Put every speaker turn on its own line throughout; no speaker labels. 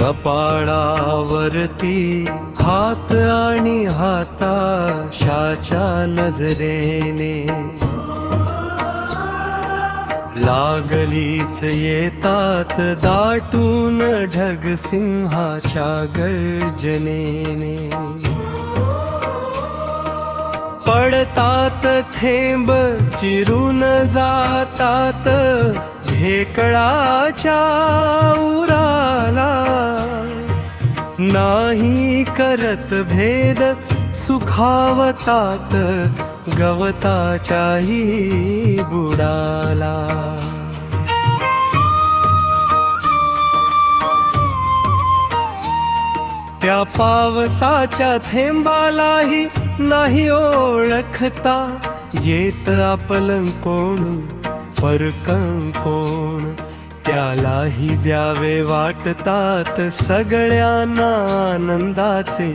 कपाळावरती हात आणि हाताशाच्या नजरेने लागलीच येतात दाटून ढग सिंहाच्या गर्जनेने पडतात थेंब चिरून जातात ढेकळाच्या उराला नाही करत भेद सुखावतात गवताच्याही बुडाला त्या पावसाच्या थेंबालाही नाही ओळखता येत आपलं कोण परकं कोण त्यालाही द्यावे वाटतात सगळ्यांना आनंदाचे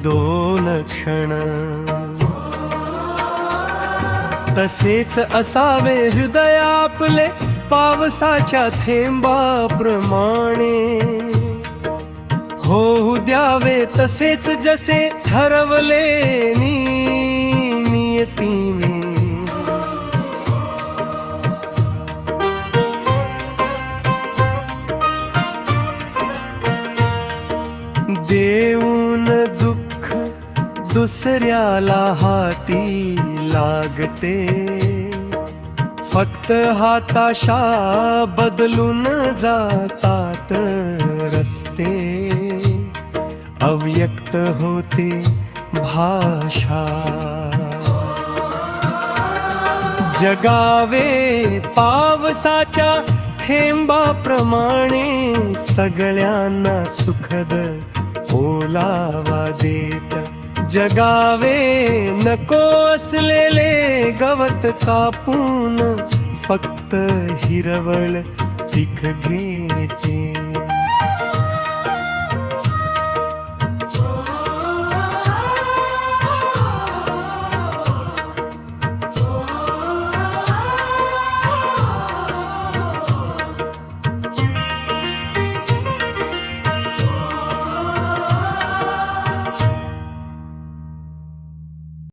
2 क्षण तसेच असावे हृदय आपले पावसाच्या थेंबाप्रमाणे होऊ द्यावे तसेच जसे ठरवले नियतीने देऊन दुःख दुसऱ्याला हाती लागते फक्त हाताशा बदलून जातात रस्ते अव्यक्त होते भाषा जगावे पावसाच्या थेंबाप्रमाणे सगळ्यांना सुखद ओलावा देत जगावे नको असलेले गवत कापून फक्त हिरवळ पीक घेते